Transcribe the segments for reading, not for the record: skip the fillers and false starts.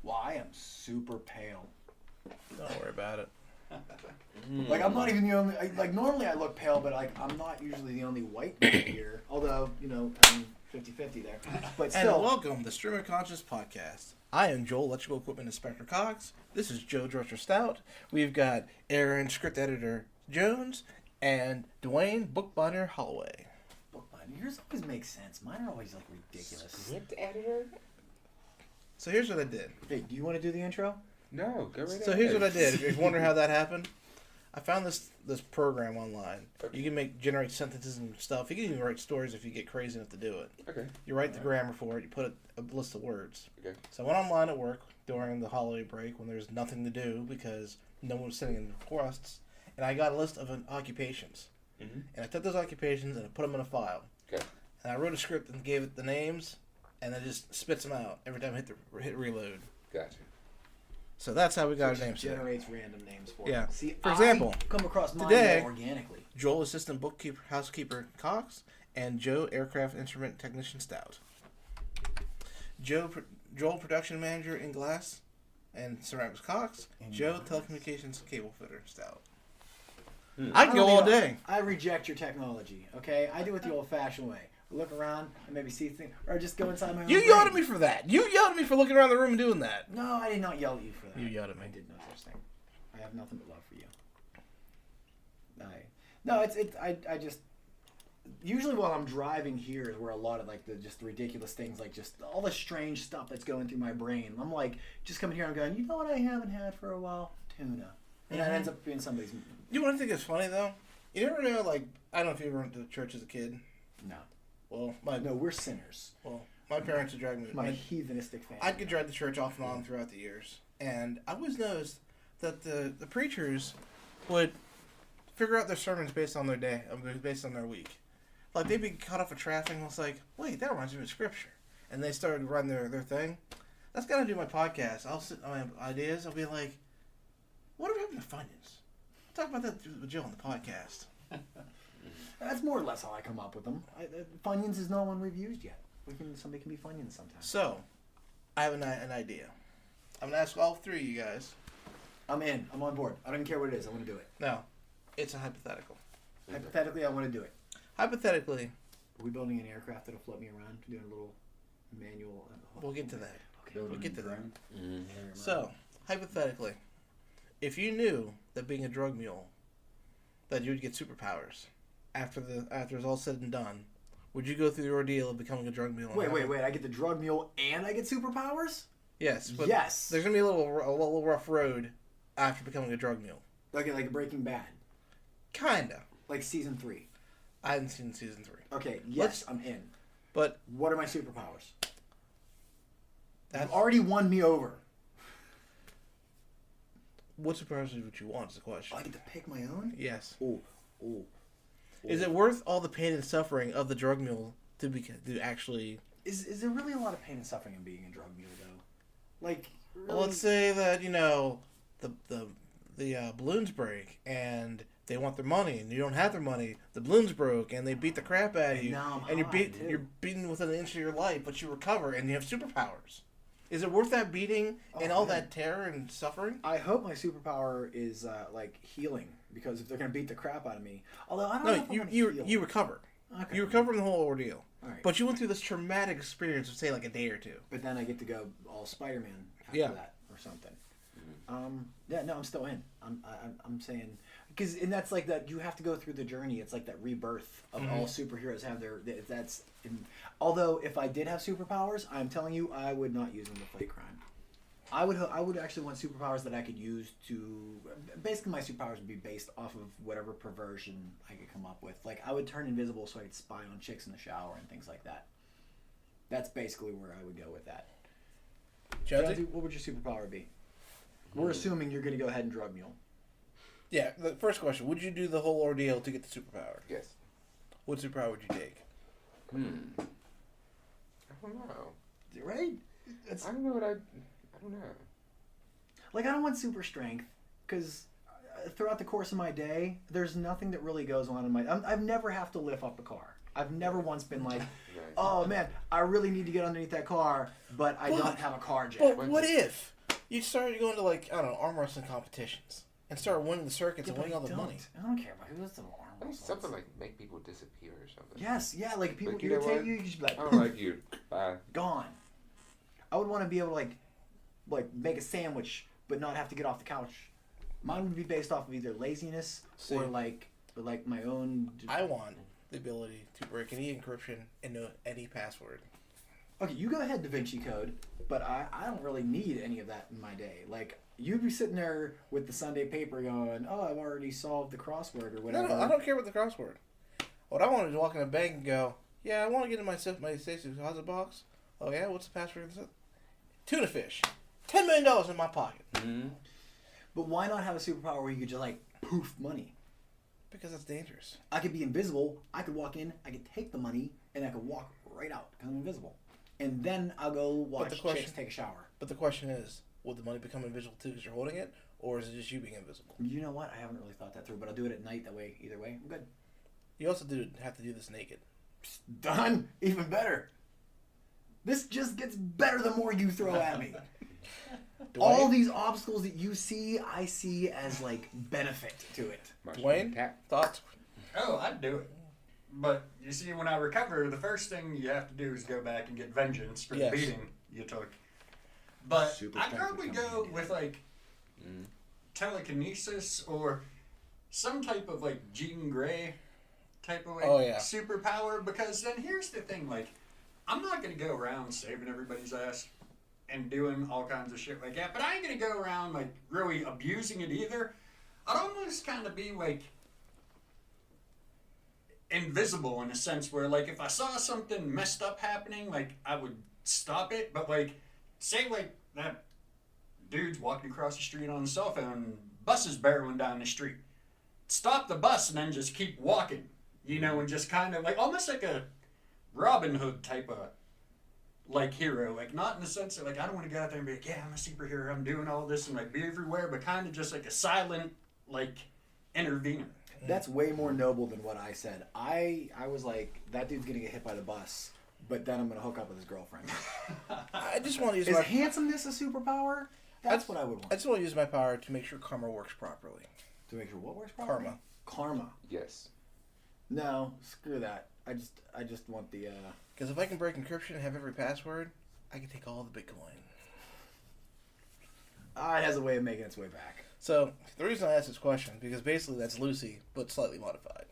Well, I am super pale. Don't worry about it. Like, I'm not even the only... normally I look pale, but, I'm not usually the only white guy here. Although, I'm 50-50 there. But still... And welcome to Streamer Conscious Podcast. I am Joel, Electrical Equipment Inspector Cox. This is Joe Director Stout. We've got Aaron, Script Editor Jones, and Dwayne, Bookbinder Holloway. Bookbinder? Yours always makes sense. Mine are always, ridiculous. Script editor? So here's what I did. Hey, do you want to do the intro? No, go right ahead. So here's what I did. If you wonder how that happened, I found this program online. Okay. You can generate sentences and stuff. You can even write stories if you get crazy enough to do it. Okay. You write the grammar for it. You put a list of words. Okay. So I went online at work during the holiday break when there's nothing to do because no one was sending in requests, and I got a list of occupations. Mm-hmm. And I took those occupations and I put them in a file. Okay. And I wrote a script and gave it the names, and it just spits them out every time I hit reload. Gotcha. So that's how we got our names. Generates random names for Yeah. it. See, For example, I come across mine today, more organically. Joel, Assistant Bookkeeper, Housekeeper Cox, and Joe, Aircraft Instrument Technician Stout. Joel, Production Manager in Glass and Ceramics Cox. And Joe, glass. Telecommunications Cable Fitter Stout. Hmm. I can go all day. I reject your technology, okay? I do it the old-fashioned way. Look around and maybe see things, or just go inside my own You brain. yelled at me for that. You yelled at me for looking around the room and doing that. No, I did not yell at you for that. You yelled at me. I did no such thing. I have nothing but love for you. I just usually while I'm driving here is where a lot of the ridiculous things, just all the strange stuff that's going through my brain. I'm just coming here and I'm going, you know what I haven't had for a while? Tuna. And that ends up being somebody's. You know what I think is funny though? You never know, I don't know if you ever went to church as a kid. No. Well, No, we're sinners. my parents would drag me. My heathenistic family. I'd get dragged to church off and on throughout the years, and I always noticed that the preachers would figure out their sermons based on their day, based on their week. Like they'd be caught up with traffic, and was like, "Wait, that reminds me of scripture," and they started running their thing. That's gotta do my podcast. I'll sit on my ideas. I'll be like, "What are we having to Funyuns?" Talk about that with Joe on the podcast. That's more or less how I come up with them. Funyuns is not one we've used yet. Somebody can be Funyuns sometimes. So, I have an idea. I'm gonna ask all three of you guys. I'm in. I'm on board. I don't even care what it is. I want to do it. Now, it's a hypothetical. Hypothetically, I want to do it. Hypothetically, Are we building an aircraft that'll float me around, doing a little manual? we'll get to that. Okay. We'll get to that. Mm-hmm. So, hypothetically, if you knew that being a drug mule, that you would get superpowers after it's all said and done, would you go through the ordeal of becoming a drug mule? Wait. I get the drug mule and I get superpowers? Yes, but yes. there's gonna be a little rough road after becoming a drug mule. Like Breaking Bad. Kinda. Like season 3. I haven't seen season 3. Okay, yes, I'm in. But What are my superpowers? that's You've already won me over. what superpowers would you want? Is the question. Oh, I get to pick my own? Yes. Ooh. Is it worth all the pain and suffering of the drug mule to actually? Is there really a lot of pain and suffering in being a drug mule, though? Really? Well, let's say that the balloons break and they want their money and you don't have their money. The balloons broke and they beat the crap out of you, and you're beaten within an inch of your life, but you recover and you have superpowers. Is it worth that beating and all that terror and suffering? I hope my superpower is healing, because if they're gonna beat the crap out of me, although I don't know if I'm gonna heal. You recover. Okay. You recover from the whole ordeal. All right. But you went through this traumatic experience of say like a day or two. But then I get to go all Spider-Man after that or something. No, I'm still in. I'm saying, and that's like that. You have to go through the journey. It's like that rebirth of all superheroes have their. Although if I did have superpowers, I'm telling you, I would not use them to fight crime. I would actually want superpowers that I could use to. Basically, my superpowers would be based off of whatever perversion I could come up with. Like I would turn invisible so I could spy on chicks in the shower and things like that. That's basically where I would go with that. Jonesy, what would your superpower be? We're assuming you're going to go ahead and drug mule. Yeah, the first question, would you do the whole ordeal to get the superpower? Yes. What superpower would you take? I don't know. Right? I don't know. Like, I don't want super strength, because throughout the course of my day, there's nothing that really goes on in my... I've never have to lift up a car. I've never once been like, Right. oh man, I really need to get underneath that car, but I don't have a car jack. But what if you started going to, like, I don't know, arm wrestling competitions and started winning the circuits and winning all the money? I don't care about who does the arm I mean, wrestling. something like make people disappear or something. Yes, yeah, like people Like, you know irritate what? you, you just be like, I don't like you. Bye. gone. I would want to be able to like make a sandwich, but not have to get off the couch. Mine would be based off of either laziness or like my own. I want the ability to break any encryption into any password. Okay, you go ahead, Da Vinci Code, but I don't really need any of that in my day. Like, you'd be sitting there with the Sunday paper going, oh, I've already solved the crossword or whatever. No, I don't care about the crossword. What I want is to walk in a bank and go, yeah, I want to get in my safe deposit box. Oh, yeah? What's the password? Tuna fish. $10 million in my pocket. Mm-hmm. But why not have a superpower where you could just, like, poof money? Because that's dangerous. I could be invisible, I could walk in, I could take the money, and I could walk right out because I'm invisible. And then I'll go watch chicks take a shower. But the question is, would the money become invisible too because you're holding it? Or is it just you being invisible? You know what? I haven't really thought that through, but I'll do it at night. That way, either way, I'm good. You also have to do this naked. Done. Even better. This just gets better the more you throw at me. All these obstacles that you see, I see as like benefit to it. Dwayne, thoughts? Oh, I'd do it. But you see, when I recover, the first thing you have to do is go back and get vengeance for the beating you took. But I'd probably go with like telekinesis or some type of like Jean Grey type of like superpower. Because then here's the thing, like, I'm not gonna go around saving everybody's ass and doing all kinds of shit like that. But I ain't gonna go around like really abusing it either. I'd almost kind of be like invisible in a sense where, like, if I saw something messed up happening, like, I would stop it. But like, say like that dude's walking across the street on his cell phone, bus is barreling down the street, stop the bus and then just keep walking, you know, and just kind of like almost like a Robin Hood type of like hero, like not in the sense that like I don't want to go out there and be like, yeah, I'm a superhero, I'm doing all this and like be everywhere, but kind of just like a silent like intervener. That's way more noble than what I said. I was like, that dude's gonna get hit by the bus, but then I'm gonna hook up with his girlfriend. I just want to use Is handsomeness a superpower? That's what I would want. I just want to use my power to make sure karma works properly. To make sure what works properly? Karma. Yes. No, screw that. I just want the. Because if I can break encryption and have every password, I can take all the Bitcoin. It has a way of making its way back. So the reason I asked this question because basically that's Lucy, but slightly modified.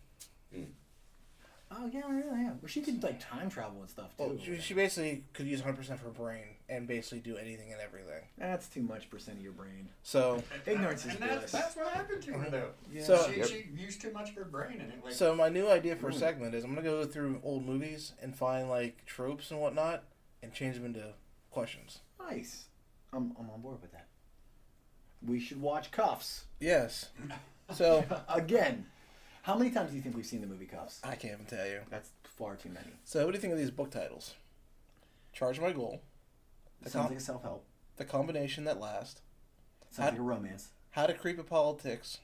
Oh yeah. Well, she could like time travel and stuff too. Well, she basically could use 100% of her brain and basically do anything and everything. That's too much percent of your brain. So ignorance is bliss. That's what happened to her though. Yeah. So she used too much of her brain in it. Like, so my new idea for a segment is I'm gonna go through old movies and find like tropes and whatnot and change them into questions. Nice. I'm on board with that. We should watch Cuffs. Yes. So again, how many times do you think we've seen the movie Cuffs? I can't even tell you. That's far too many. So what do you think of these book titles? Charge My Goal. Sounds like a self-help. The Combination That Lasts. Sounds like a romance. How to Creep a Politics.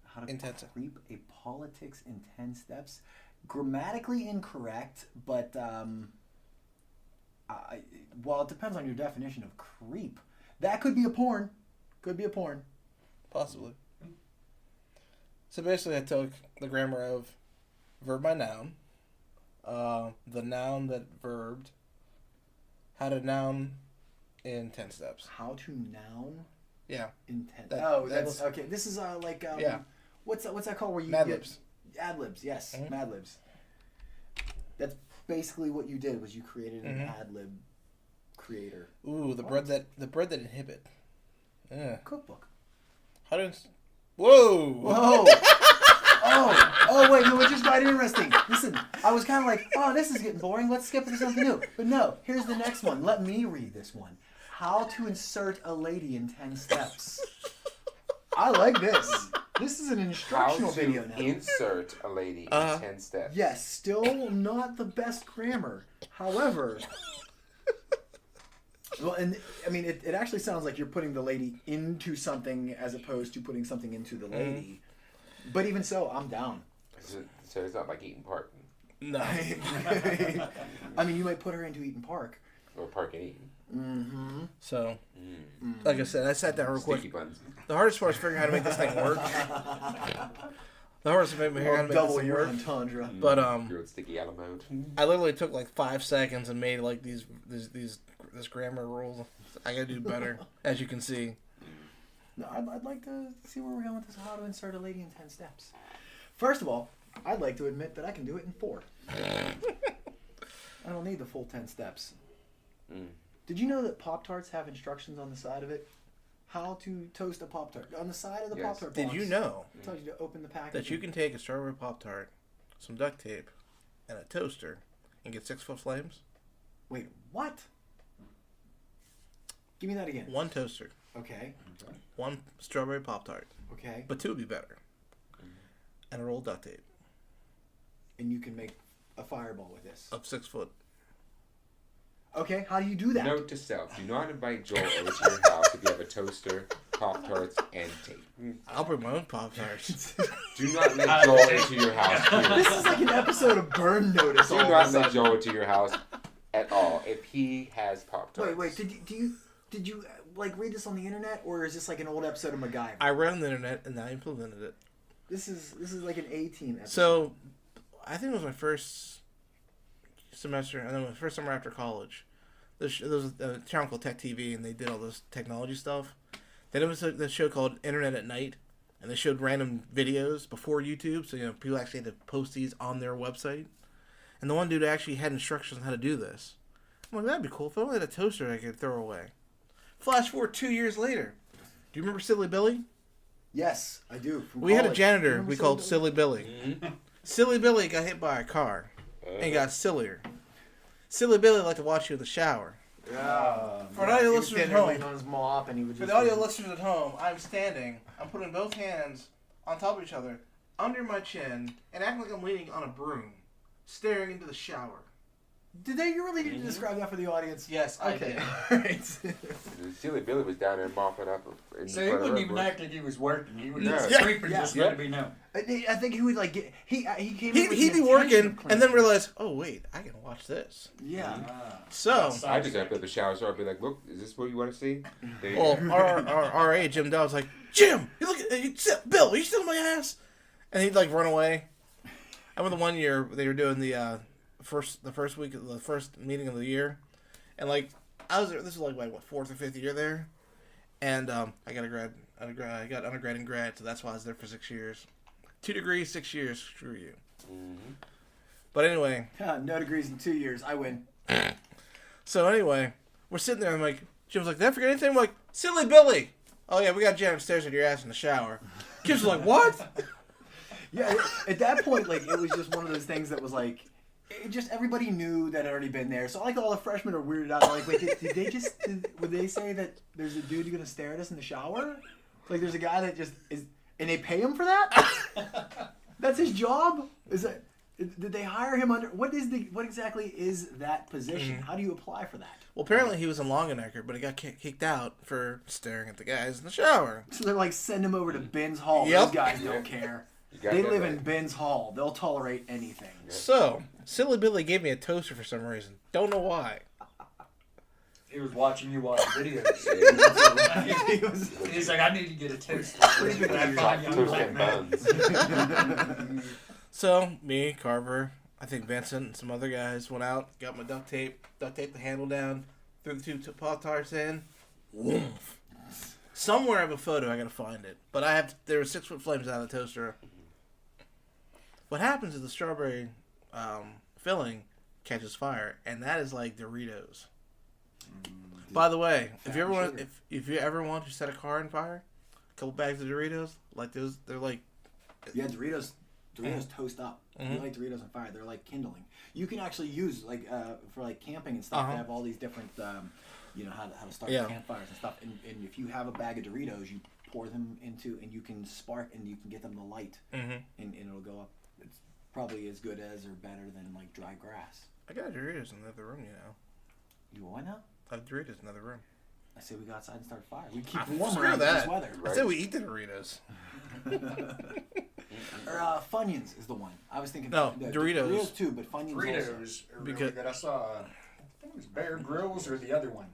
How to in 10 creep a politics in 10 steps. Grammatically incorrect, but well, it depends on your definition of creep. That could be a porn. Could be a porn. Possibly. So basically I took the grammar of verb by noun, the noun that verbed, how to noun in 10 steps. How to noun? Yeah. In 10 that's okay. This is like what's that called where you Mad Libs. Ad libs, yes. Mm-hmm. Mad Libs. That's basically what you did was you created an ad lib creator. Ooh, the bread that inhibit. Yeah. Cookbook. How to Whoa! Oh, wait, no, it just got interesting. Listen, I was kind of like, oh, this is getting boring. Let's skip to something new. But no, here's the next one. Let me read this one. How to insert a lady in 10 steps. I like this. This is an instructional video now. Insert a lady in 10 steps. Yes, still not the best grammar. However, well, and I mean, it actually sounds like you're putting the lady into something as opposed to putting something into the lady. But even so, I'm down. So it's not like eating part. No. I mean, you might put her into Eaton Park. Or Park and Eat. Mm-hmm. So, like I said, I sat down real Sticky quick. buns. The hardest part is figuring out how to make this thing work. The hardest part is figuring out how to make this Double thing your work. entendre. But You're in sticky yellow mode. I literally took like 5 seconds and made like this grammar rules. I gotta do better, as you can see. No, I'd like to see where we're going with this. How to insert a lady in 10 steps. First of all, I'd like to admit that I can do it in 4. I don't need the full 10 steps. Did you know that Pop-Tarts have instructions on the side of it? How to toast a Pop-Tart. On the side of the Pop-Tart box. Did you know It tells you to open the package. that you can take a strawberry Pop-Tart, some duct tape, and a toaster, and get 6-foot flames? Wait, what? Give me that again. 1 toaster, Okay. 1 strawberry Pop-Tart, Okay. but 2 would be better, and a roll of duct tape And you can make a fireball with this. of 6 foot. Okay, how do you do that? Note to self: do not invite Joel over to your house if you have a toaster, Pop-Tarts, and tape. I'll bring my own Pop-Tarts. Do not let Joel into your house. Period. This is like an episode of Burn Notice. Do all of a not let sudden. Joel into your house at all if he has Pop-Tarts. Wait. Did you like read this on the internet, or is this like an old episode of MacGyver? I read on the internet and I implemented it. This is like an A-Team episode. So, I think it was my first semester, and then my first summer after college. There was a channel called Tech TV, and they did all this technology stuff. Then there was this show called Internet at Night, and they showed random videos before YouTube, so people actually had to post these on their website. And the one dude actually had instructions on how to do this. I'm like, that'd be cool. If I only had a toaster I could throw away. Flash forward 2 years later. Do you remember Silly Billy? Yes, I do. From We had a college. janitor Remember we called Silly Billy. Silly Billy got hit by a car and got sillier. Silly Billy liked to watch you in the shower. Yeah. For the audio He was listeners at standing there home. waiting on his mop, and he would For just. the audio listeners at home, I'm standing. I'm putting both hands on top of each other, under my chin, and acting like I'm leaning on a broom, staring into the shower. Did you really need to describe that for the audience? Yes, I Okay. did. All right. Silly Billy was down there mopping up. In So he front of wouldn't the even road. act like he was working. He would Yeah. just Yeah. sweep and Yeah. just Yeah. let it be known. I think he would like get he came. in with He'd the be intention working of and then cleaning. realize, oh wait, I can watch this. Yeah. So, I just got to the shower, so I'd be like, "Look, is this what you want to see?" There you well, go. our RA Jim Dow was like, Jim, you look at Bill, are you still on my ass? And he'd like run away. I remember the one year they were doing the first meeting of the year, and like I was there. This was like my 4th or 5th year there, and I got undergrad and grad, so that's why I was there for 6 years. 2 degrees, 6 years. Screw you. But anyway, No degrees in 2 years. I win. so anyway, we're sitting there. I'm like, Jim's like, did I forget anything? I'm like, Silly Billy. Oh yeah, we got Jan upstairs with your ass in the shower. Kids was like, what? Yeah. At that point, like it was just one of those things that was like. It just everybody knew that had already been there, so like all the freshmen are weirded out. They're like, wait, would they say that there's a dude gonna stare at us in the shower? Like, there's a guy that just is, and they pay him for that? That's his job? Is that? Did they hire him under? What exactly is that position? How do you apply for that? Well, apparently he was in Longenecker, but he got kicked out for staring at the guys in the shower. So they're like, send him over to Ben's Hall. Yep. Those guys don't care. got They that live right. in Ben's Hall. They'll tolerate anything. So, Silly Billy gave me a toaster for some reason. Don't know why. He was watching you watch videos. He was- He's like, I need to get a toast. Sleeping Can I in find Toast young black and man? buns. So, me, Carver, I think Vincent, and some other guys went out, got my duct tape the handle down, threw the 2 Pop-Tarts in. Woof. Somewhere I have a photo, I gotta find it. But there were 6-foot flames out of the toaster. What happens is the strawberry filling catches fire, and that is like Doritos. By the way, if you ever want to set a car on fire, a couple bags of Doritos, like those, they're like. Yeah, Doritos toast up. You like Doritos on fire? They're like kindling. You can actually use like for like camping and stuff. They have all these different, how to start campfires and stuff. And if you have a bag of Doritos, you pour them into, and you can spark, and you can get them to light, and it'll go up. It's probably as good as or better than like dry grass. I got Doritos in the other room, You want now? I have Doritos in the other room. I say we go outside and start a fire. We keep Screw warmer in that. this weather. I said we eat the Doritos. All Funyuns is the one. I was thinking. No, Doritos. Doritos too, but Funyuns also. Fritos are really good. I saw, I think it was Bear Grylls or the other one.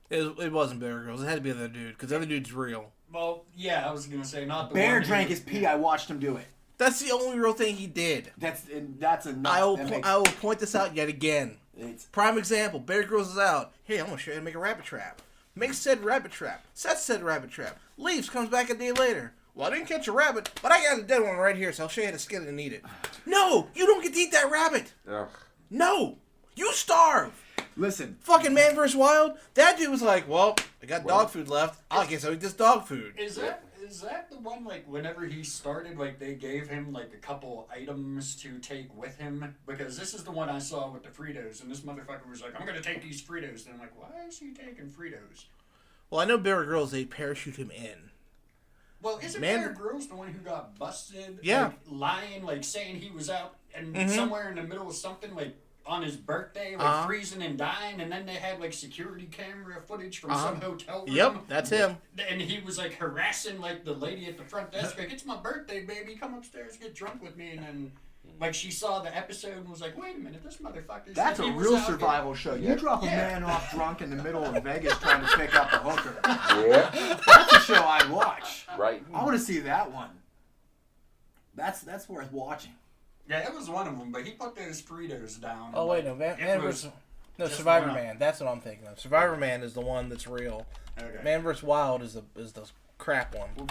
It wasn't Bear Grylls. It had to be the other dude, because the other dude's real. Well, yeah, I was going to say not the Bear one drank his pee. I watched him do it. That's the only real thing he did. That's enough. I will point this out yet again. It's Prime example. Bear Grylls is out. Hey, I'm going to show you how to make a rabbit trap. Makes said rabbit trap. Sets said rabbit trap. Leaves, comes back a day later. Well, I didn't catch a rabbit, but I got a dead one right here, so I'll show you how to skin it and eat it. No, you don't get to eat that rabbit. Ugh. No, you starve. listen. Fucking Man vs. Wild. That dude was like, well, I got dog food left. I guess I'll eat this dog food. Is that the one, like, whenever he started, like, they gave him, like, a couple items to take with him? Because this is the one I saw with the Fritos, and this motherfucker was like, I'm gonna take these Fritos. And I'm like, why is he taking Fritos? Well, I know Bear Grylls, they parachute him in. Well, isn't Bear Grylls the one who got busted? Yeah. Like, lying, like, saying he was out and somewhere in the middle of something, like, on his birthday, like, freezing and dying, and then they had, like, security camera footage from some hotel room. Yep, that's him. And he was, like, harassing, like, the lady at the front desk, like, it's my birthday, baby, come upstairs, get drunk with me, and then, like, she saw the episode and was like, wait a minute, this motherfucker That's said a he was real out survival show. You drop a man off drunk in the middle of Vegas trying to pick up a hooker. Yeah. That's a show I'd watch. Right. I want to see that one. That's worth watching. Yeah, it was one of them, but he put those Fritos down. Oh, wait, no. Survivor Man. That's what I'm thinking of. Survivor Man is the one that's real. Okay. Man vs. Wild is the crap one.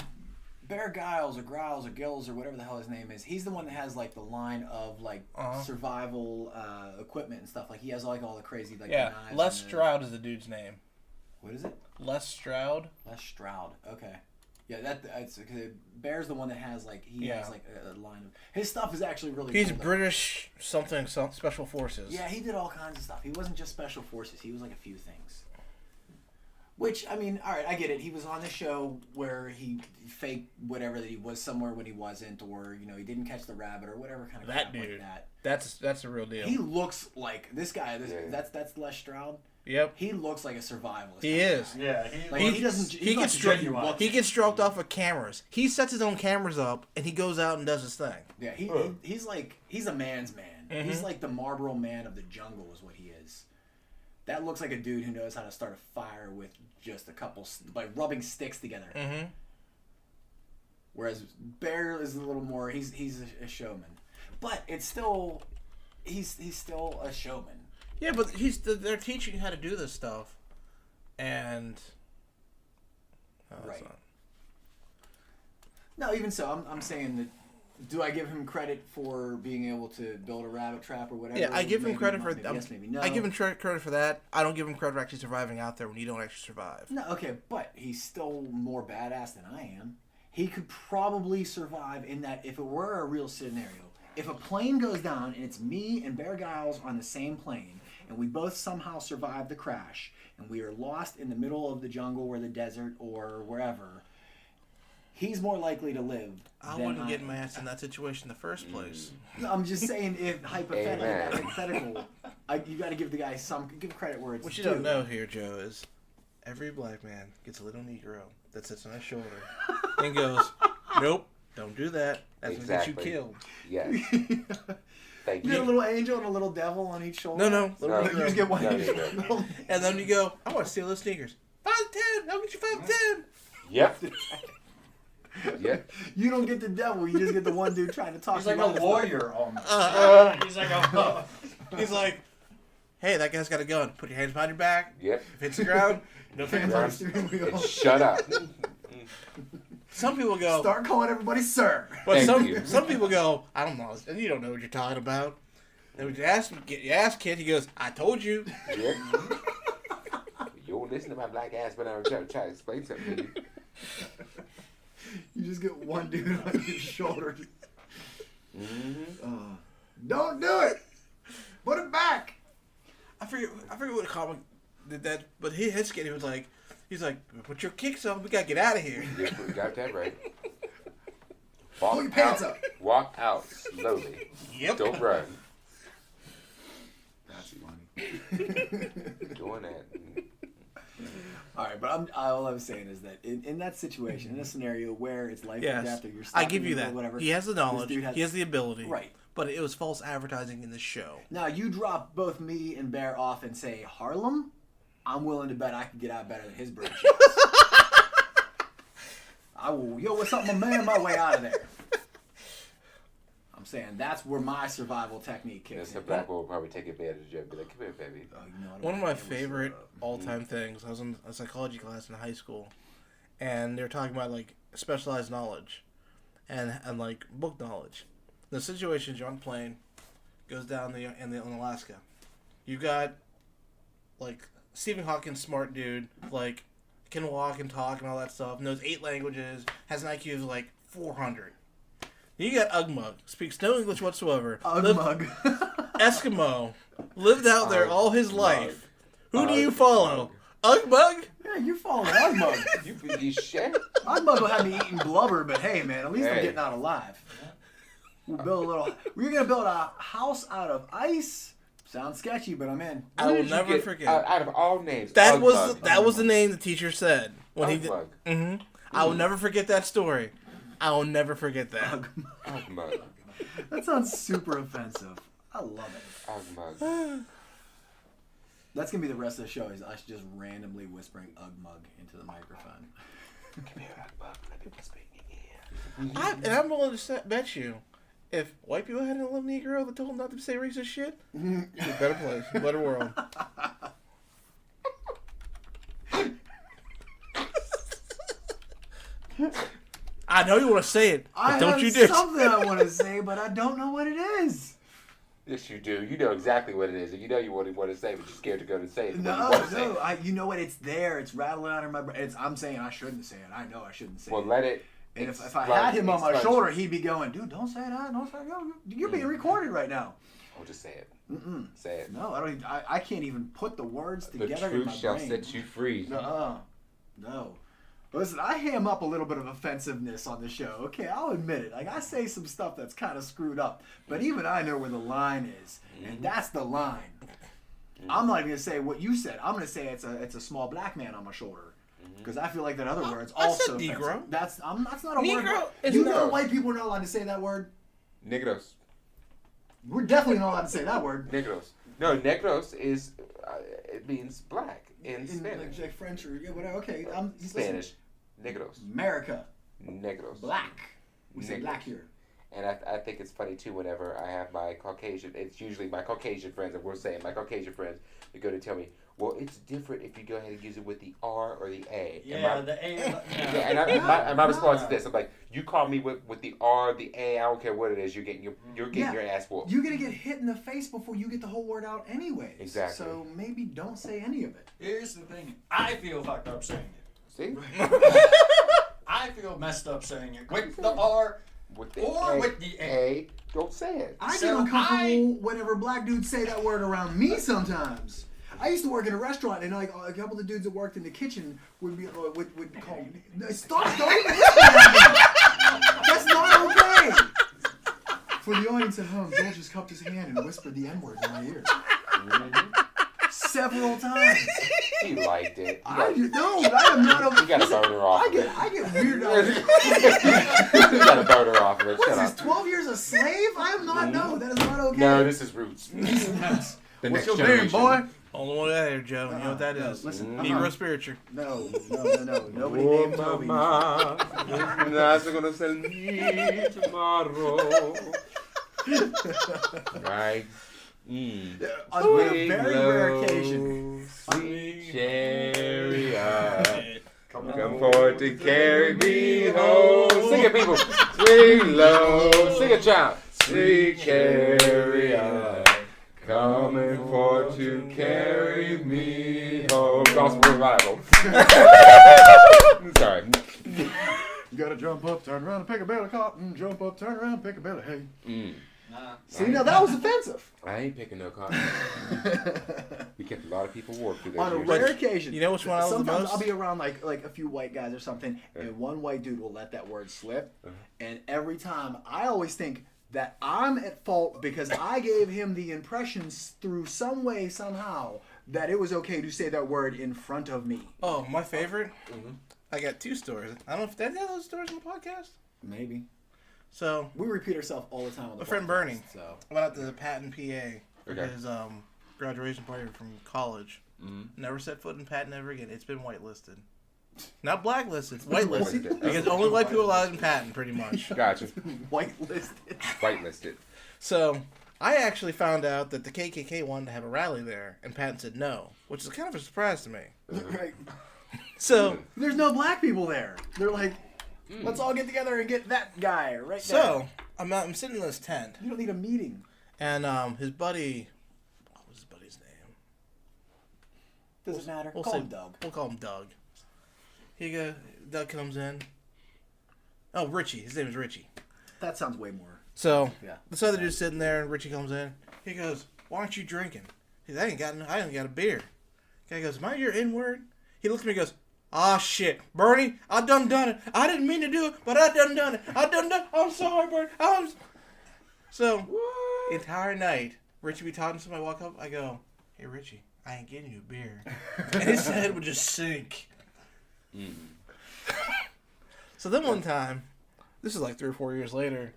Bear Giles or Growls or Gills or whatever the hell his name is, he's the one that has like the line of like survival equipment and stuff. Like he has like all the crazy like yeah. knives. Les Stroud is the dude's name. What is it? Les Stroud. Les Stroud. Okay. Yeah, that's Bear's the one that has like has like a line of his stuff is actually really. He's cool, British something special forces. Yeah, he did all kinds of stuff. He wasn't just special forces. He was like a few things. Which, I mean, all right, I get it. He was on the show where he faked whatever that he was somewhere when he wasn't, or, you know, he didn't catch the rabbit or whatever kind of that crap dude. like that. That's a real deal. He looks like this guy. That's Les Stroud. Yep. He looks like a survivalist. He is. Yeah, he doesn't. He gets stroked off of cameras. He sets his own cameras up and he goes out and does his thing. Yeah, he's a man's man. Mm-hmm. He's like the Marlboro man of the jungle, is what he is. That looks like a dude who knows how to start a fire with just a couple, like rubbing sticks together. Mm-hmm. Whereas Bear is a little more. He's a showman, but it's still he's still a showman. Yeah, but they're teaching you how to do this stuff, and right. No, even so, I'm saying that. Do I give him credit for being able to build a rabbit trap or whatever? Yeah, I give him credit for yes, maybe no. I give him credit for that. I don't give him credit for actually surviving out there when you don't actually survive. No, okay, but he's still more badass than I am. He could probably survive in that if it were a real scenario. If a plane goes down and it's me and Bear Giles on the same plane, and we both somehow survive the crash, and we are lost in the middle of the jungle or the desert or wherever, he's more likely to live. I wouldn't get my ass in that situation in the first place. No, I'm just saying, if hypothetical, you got to give the guy give credit where it's due. What you don't know here, Joe, is every black man gets a little Negro that sits on his shoulder and goes, "Nope, don't do that. That's what gets you killed." Yes. Thank you. You get a little angel and a little devil on each shoulder. No. You just get one. And then you go, "I want to steal those sneakers. 5 to 10. I'll get you 5 to 10." Yep. Yep. You don't get the devil. You just get the one dude trying to talk. He's like a lawyer almost. He's like He's like, "Hey, that guy's got a gun. Put your hands behind your back. Yep. If it's the ground, no fingers." And shut up. Some people go, start calling everybody sir. But some people go, "I don't know. You don't know what you're talking about." And when you ask kid, he goes, "I told you." Yep. You won't listen to my black ass, but I'm trying to explain something to you. You just get one dude on your shoulder. Don't do it. Put it back. I forget what comic did that, but his kid, he's like, "Put your kicks on. We gotta get out of here." Yep, you got that right. Pull your pants up. Walk out slowly. Yep. Don't run. That's funny. Doing that. All right, but all I'm saying is that in that situation, in a scenario where it's life or Yes, death, or you're I stuck give in you the that. middle, whatever. He has the knowledge. This dude He has the ability. Right. But it was false advertising in the show. Now you drop both me and Bear off and say Harlem. I'm willing to bet I can get out better than his brain chips. I will. Yo, what's up, my man? My way out of there. I'm saying that's where my survival technique kicks Yes, in. the black boy will probably take advantage of you and be like, come here, baby. Oh, you know what I One of mean? my What's favorite up? all-time things, I was in a psychology class in high school, and they were talking about, like, specialized knowledge and like, book knowledge. The situation, you're on a plane, goes down in Alaska. You got, like, Stephen Hawking, smart dude, like, can walk and talk and all that stuff, knows 8 languages, has an IQ of, like, 400. You got Ugmug, speaks no English whatsoever. Ugmug. Eskimo, lived out there all his Ugmug. life. Who do you follow? Ugmug? Yeah, you're following Ugmug. You shit? Ugmug will have me eating blubber, but hey, man, at least I'm Hey. getting out alive. We're gonna build a house out of ice. Sounds sketchy, but I'm in. I will never forget. Out of all names, That Ugmug. was the name the teacher said when he did. Ugmug. Mm-hmm. I will never forget that story. I will never forget that. Ugmug. That sounds super offensive. I love it. Ugmug. That's gonna be the rest of the show. Is us just randomly whispering Ugmug into the microphone. Come here, Ugmug. Let me whisper in your ear. And I'm willing to bet you, if white people had a little Negro that told them not to say racist shit, it's a better place, a better world. I know you want to say it, but don't you dare. Something I want to say, but I don't know what it is. Yes, you do. You know exactly what it is, and you know you want to say, but you're scared to go to say it. No, You want to say it. you know what? It's there. It's rattling out of my brain. I'm saying I shouldn't say it. I know I shouldn't say Well, it. let it. And if I had him on my expunge. shoulder, he'd be going, dude, don't say that. Don't say that. You're being recorded right now. Oh, just say it. Mm-mm. Say it. No, I don't. I can't even put the words The together in my truth shall brain. set you free. No. Listen, I ham up a little bit of offensiveness on the show. Okay, I'll admit it. Like, I say some stuff that's kind of screwed up. But even I know where the line is. And that's the line. I'm not even going to say what you said. I'm going to say it's a small black man on my shoulder. Because I feel like that other word's I also said Negro. offensive. That's not a Negro word. is You not- know white people are not allowed to say that word? Negros. We're definitely not allowed to say that word. Negros. No, negros is it means black in Spanish. Like French or whatever. Okay, Spanish. Negros. America. Negros. Black. We say Negros. black here. And I think it's funny too whenever I have my Caucasian, it's usually my Caucasian friends, and we're saying my Caucasian friends, they go to tell me, well, it's different if you go ahead and use it with the R or the A. Yeah, the A. Yeah, and my response is this: I'm like, you call me with the R, the A, I don't care what it is, you're getting your ass whooped. You're gonna get hit in the face before you get the whole word out anyway. Exactly. So maybe don't say any of it. Here's the thing. I feel fucked up saying it. See, I feel messed up saying it with the R with the or A, with the A. don't say it. I get So uncomfortable whenever black dudes say that word around me sometimes. I used to work in a restaurant, and like a couple of the dudes that worked in the kitchen would be would call me. Stop! Don't even listen at me. That's not okay. For the audience at home, Joel just cupped his hand and whispered the N-word in my ear several times. He liked it. I am not okay. You got a boner off. I get weirded out. You got a boner off of it. What Shut is this, up. 12 years a slave? I am not. No, that is not okay. No, this is roots. The What's next your generation. name, boy? Only one out there, Joe. You know what that No, is? listen, Negro spiritual. No. Nobody named Toby. That's gonna sell me tomorrow. Right. On a very rare occasion. Sweet chariot, come forward to carry me home. Sing it, people. Sweet low. Sing it, child. Sweet chariot, coming forth to carry me home. Gospel revival. Sorry. You gotta jump up, turn around, and pick a bale of cotton. Jump up, turn around, pick a bale of hay. Nah. See, now that was offensive. I ain't picking no cotton. We kept a lot of people work through those On a years. rare occasion. You know which one I love the Sometimes most? I'll be around like a few white guys or something, and one white dude will let that word slip. And every time, I always think that I'm at fault because I gave him the impressions through some way, somehow, that it was okay to say that word in front of me. Oh, my favorite? I got 2 stories. I don't know if did I tell those stories on the podcast? Maybe. So we repeat ourselves all the time on the my friend podcast, Bernie So went out to Patton, PA for his graduation party from college. Never set foot in Patton ever again. It's been whitelisted. Not blacklisted, it's whitelisted. Because only white people allowed in Patton, pretty much. Gotcha. whitelisted. Whitelisted. So I actually found out that the KKK wanted to have a rally there, and Patton said no, which is kind of a surprise to me. Right. So There's no black people there. They're like, let's all get together and get that guy right there. So I'm sitting in this tent, You don't need a meeting. and his buddy, what was his buddy's name? Doesn't matter. We'll Call say- him Doug. We'll call him Doug. Doug comes in. Oh, Richie. His name is Richie. That sounds way more. So Yeah. this other dude's sitting there, and Richie comes in. He goes, "Why aren't you drinking?" He goes, I ain't got a beer. The guy goes, "Am I your N-word?" He looks at me and goes, "Ah, shit, Bernie, I done it. I didn't mean to do it, but I done it. I'm sorry, Bernie. So, the entire night, Richie be talking to somebody, I walk up, I go, "Hey, Richie, I ain't getting you a beer." And his head would just sink. So then one time, this is like 3 or 4 years later,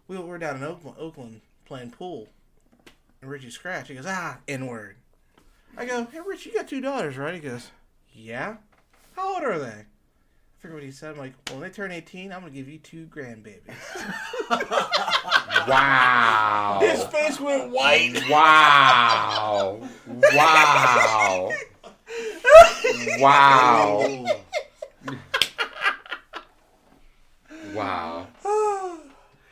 we were down in Oakland playing pool. And Richie scratched. He goes, N-word. I go, "Hey, Rich, you got 2 daughters, right?" He goes, "Yeah." "How old are they?" I forget what he said. I'm like, "Well, when they turn 18, I'm going to give you 2 grandbabies." Wow. His face went white. Wow. Wow. Wow. Wow.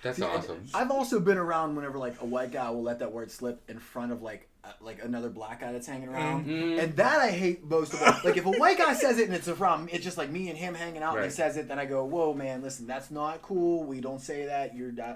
That's awesome. I've also been around whenever like a white guy will let that word slip in front of like another black guy that's hanging around, and that I hate most of all. Like if a white guy says it and it's a problem, it's just like me and him hanging out, and he says it, then I go, "Whoa, man, listen, that's not cool. We don't say that.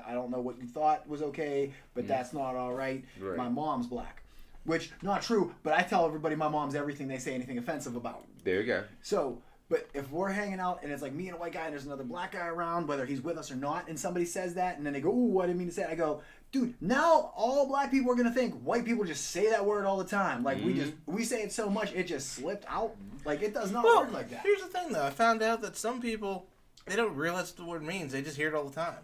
I don't know what you thought was okay, but that's not all right. My mom's black." Which, not true, but I tell everybody my mom's everything they say anything offensive about. There you go. So, but if we're hanging out and it's like me and a white guy and there's another black guy around, whether he's with us or not, and somebody says that, and then they go, "Ooh, I didn't mean to say it," I go, "Dude, now all black people are going to think white people just say that word all the time. Like, we say it so much, it just slipped out. Like, it does not work like that." Here's the thing, though. I found out that some people, they don't realize what the word means. They just hear it all the time.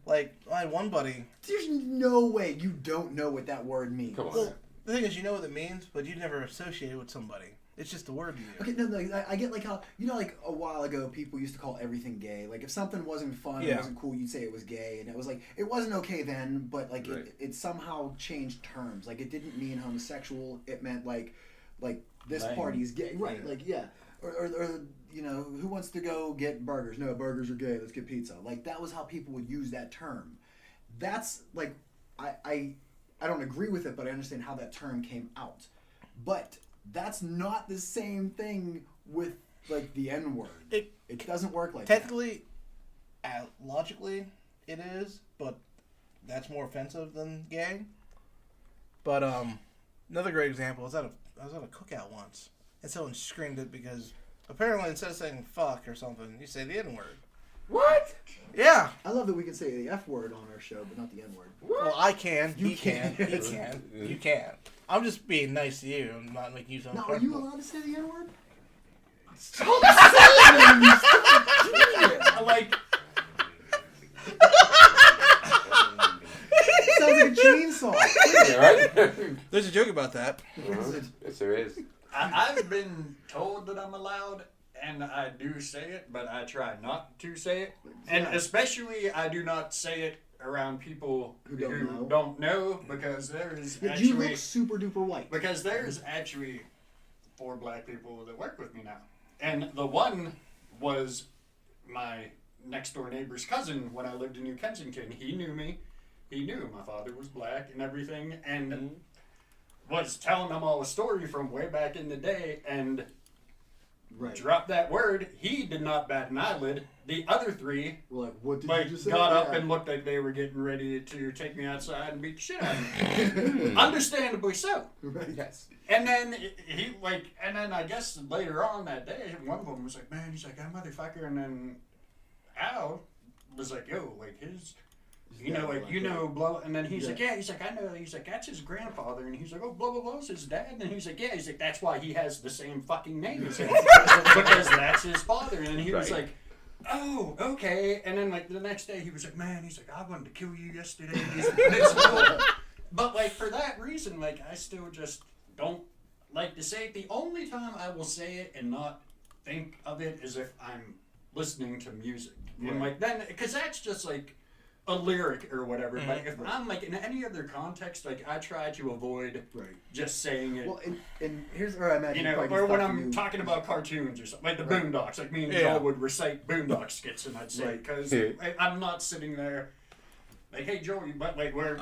Like, I had one buddy. There's no way you don't know what that word means. Come on. Well, the thing is, you know what it means, but you never associate it with somebody. It's just a word to you. Okay, no, I get like how, like a while ago people used to call everything gay. Like if something wasn't fun, it wasn't cool, you'd say it was gay. And it was like, it wasn't okay then, but like it somehow changed terms. Like it didn't mean homosexual, it meant like this party's gay. Right, like yeah. Or you know, who wants to go get burgers? No, burgers are gay, let's get pizza. Like that was how people would use that term. That's like, I don't agree with it, but I understand how that term came out. But that's not the same thing with like the N-word. It doesn't work like technically, that. Logically, it is, but that's more offensive than gay. But another great example is I was at a cookout once, and someone screamed it because apparently instead of saying "fuck" or something, you say the N-word. What? Yeah. I love that we can say the F word on our show, but not the N word. Well, I can. You He can. can. He can. You can. I'm just being nice to you. I'm not making you sound Now, are you uncomfortable. allowed to say the N word? Stop saying it! Like, Sounds like a chainsaw. Yeah, right? There's a joke about that. Yes, there is. I've been told that I'm allowed, and I do say it, but I try not to say it. And especially, I do not say it around people Who who don't know. don't know, because there is You actually look super duper white. because there's actually 4 black people that work with me now, and the one was my next door neighbor's cousin when I lived in New Kensington. He knew me. He knew my father was black and everything, and was telling them all a story from way back in the day, and dropped that word. He did not bat an eyelid. The other 3 We're like, what did like you just say? got up and looked like they were getting ready to take me outside and beat the shit out of me. Understandably so. Right. Yes. And then and then I guess later on that day, one of them was like, "Man," he's like, "that motherfucker," and then Al was like, "Yo, like you know, like, you know, blah, and then he's like, yeah, he's like, I know, he's like, that's his grandfather, and he's like, oh, blah, blah, blah's his dad, and he's like, yeah, he's like, that's why he has the same fucking name as him, because that's his father, and he was like, oh, okay, and then, like, the next day, he was like, man, he's like, I wanted to kill you yesterday, he's like, it's cool. But, like, for that reason, like, I still just don't like to say it. The only time I will say it and not think of it is if I'm listening to music, and, like, then, because that's just, like, a lyric or whatever, but if I'm like in any other context, like I try to avoid just saying it. Well, and here's where I imagine, you know, or when I'm talking about cartoons or something, like the Boondocks, like me and Joel would recite Boondock skits, and I'd say, because I'm not sitting there like, hey Joel, but like we're,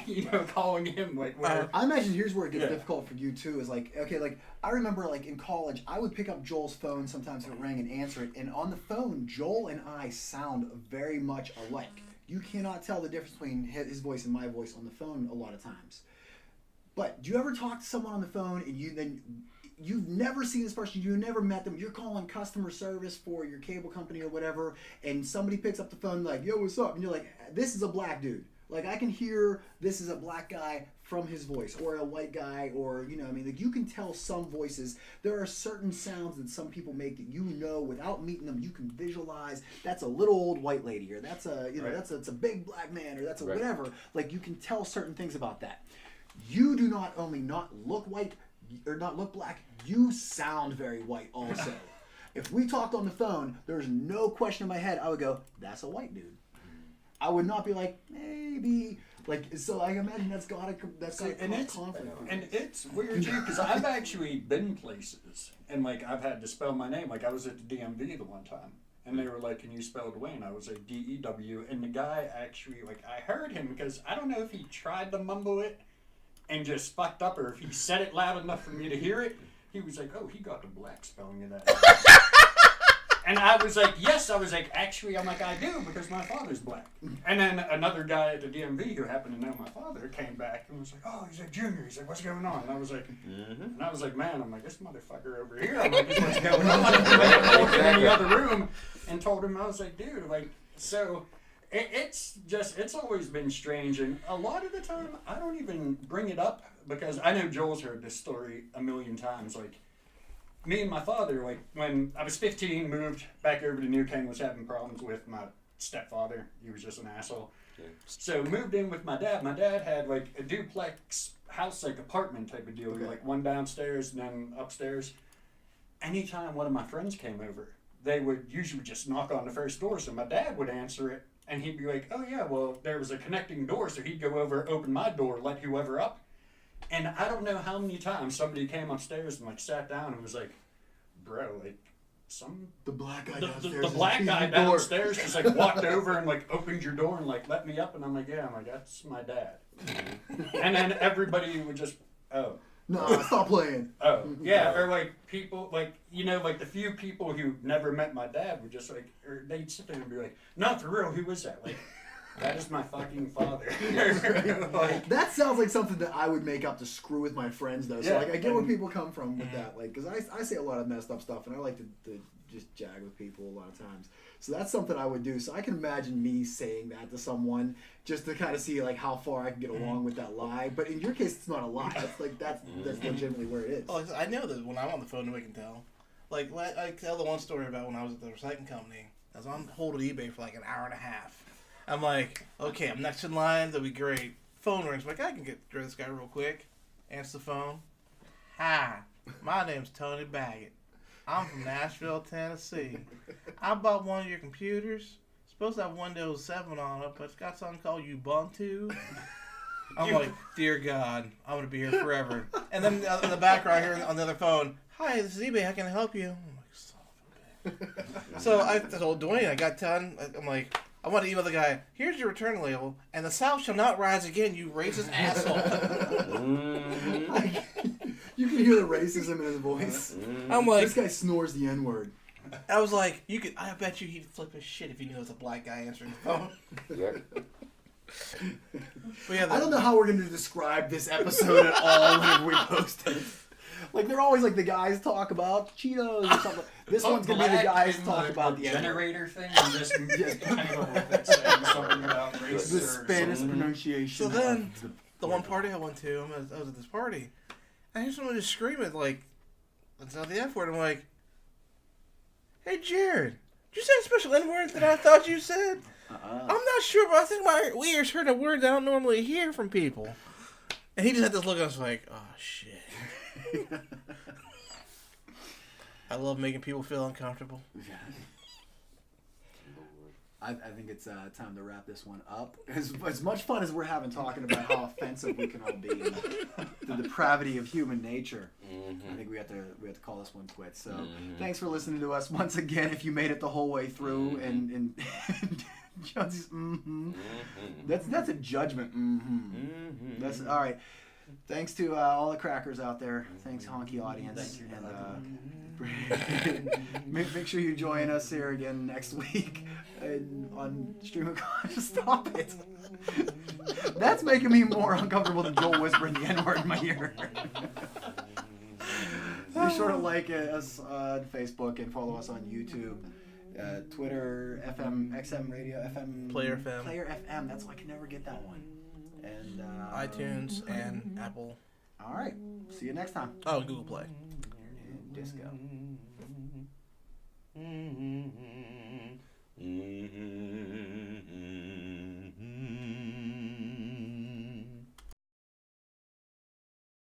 you know, calling him like we're. I imagine here's where it gets difficult for you too. Is like, okay, like I remember like in college, I would pick up Joel's phone sometimes if it rang and answer it, and on the phone, Joel and I sound very much alike. You cannot tell the difference between his voice and my voice on the phone a lot of times. But do you ever talk to someone on the phone and you've never seen this person, you've never met them, you're calling customer service for your cable company or whatever, and somebody picks up the phone like, yo, what's up? And you're like, this is a black dude. Like, I can hear this is a black guy from his voice, or a white guy, or, you know, I mean, like, you can tell some voices. There are certain sounds that some people make that you know, without meeting them, you can visualize, that's a little old white lady, or that's a, you know, that's a big black man, or that's a whatever. Like, you can tell certain things about that. You do not only not look white, or not look black, you sound very white also. If we talked on the phone, there's no question in my head, I would go, that's a white dude. I would not be like, maybe, like, so I imagine that's gotta and it's weird too, because I've actually been places and like I've had to spell my name. Like I was at the DMV the one time and they were like, can you spell Dwayne? I was like, D-E-W, and the guy actually, like, I heard him because I don't know if he tried to mumble it and just fucked up, or if he said it loud enough for me to hear it. He was like, oh, he got the black spelling of that. And I was like, yes. I was like, actually, I'm like, I do, because my father's black. And then another guy at the DMV who happened to know my father came back and was like, oh, he's like, Junior. He's like, what's going on? And I was like, and I was like, man, I'm like, this motherfucker over here. I'm like, what's going on? I walked in the other room and told him, I was like, dude, like, so it's always been strange. And a lot of the time, I don't even bring it up because I know Joel's heard this story a million times. Like, me and my father, like, when I was 15, moved back over to New King, was having problems with my stepfather. He was just an asshole. Yeah. So moved in with my dad. My dad had, like, a duplex house, like, apartment type of deal. Okay. Like, one downstairs and then upstairs. Anytime one of my friends came over, they would usually just knock on the first door. So my dad would answer it, and he'd be like, oh, yeah, well, there was a connecting door. So he'd go over, open my door, let whoever up. And I don't know how many times somebody came upstairs and like sat down and was like, bro, like the black guy downstairs. The black guy downstairs just like walked over and like opened your door and like let me up, and I'm like, yeah, I'm like, that's my dad. And then everybody would just, oh. No, stop playing. Oh, yeah, or like people, like, you know, like the few people who never met my dad would just like, or they'd sit there and be like, no, for real, who was that? Like, that is my fucking father. Like, that sounds like something that I would make up to screw with my friends, though. So, like, I get where people come from with that. Like, because I say a lot of messed up stuff, and I like to just jag with people a lot of times. So that's something I would do. So I can imagine me saying that to someone just to kind of see, like, how far I can get along with that lie. But in your case, it's not a lie. It's like, that's legitimately where it is. Oh, I know that when I'm on the phone, nobody can tell. Like, I tell the one story about when I was at the recycling company. I was on hold at eBay for like an hour and a half. I'm like, okay, I'm next in line. That'll be great. Phone rings. I'm like, I can get through this guy real quick. Answer the phone. Hi, my name's Tony Baggett. I'm from Nashville, Tennessee. I bought one of your computers. It's supposed to have Windows 7 on it, but it's got something called Ubuntu. I'm like, dear God, I'm going to be here forever. And then in the background here on the other phone, hi, this is eBay. How can I help you? I'm like, son of a bitch. So I told Dwayne, I got done. I'm like, I want to email the guy, here's your return label, and the South shall not rise again, you racist asshole. You can hear the racism in his voice. I'm like, this guy snores the N-word. I was like, I bet you he'd flip his shit if he knew it was a black guy answering the phone. But yeah, I don't know how we're going to describe this episode at all when we post it. Like, they're always like the guys talk about Cheetos or something. This one's gonna be the guys talk about the generator thing and just tangle with it, saying something about race the or Spanish something. pronunciation. So then, the one party I went to, I was at this party, and I hear someone just screaming, like, it's not the F word. I'm like, hey, Jared, did you say a special N word that I thought you said? I'm not sure, but I think my ears heard a word that I don't normally hear from people. And he just had this look, I was like, oh, shit. I love making people feel uncomfortable. I think it's time to wrap this one up. As much fun as we're having talking about how offensive we can all be and the depravity of human nature, I think we have to call this one quits. So thanks for listening to us once again. If you made it the whole way through, and Jonesy's that's a judgment. That's all right. Thanks to all the crackers out there. Thanks, honky audience. And make sure you join us here again next week on Stream of Conscious. Stop it. That's making me more uncomfortable than Joel whispering the N-word in my ear. Be sure to like us on Facebook and follow us on YouTube. Twitter, XM Radio, FM. Player FM. Player FM. That's why I can never get that one. And iTunes and Apple. All right. See you next time. Oh, Google Play. Disco.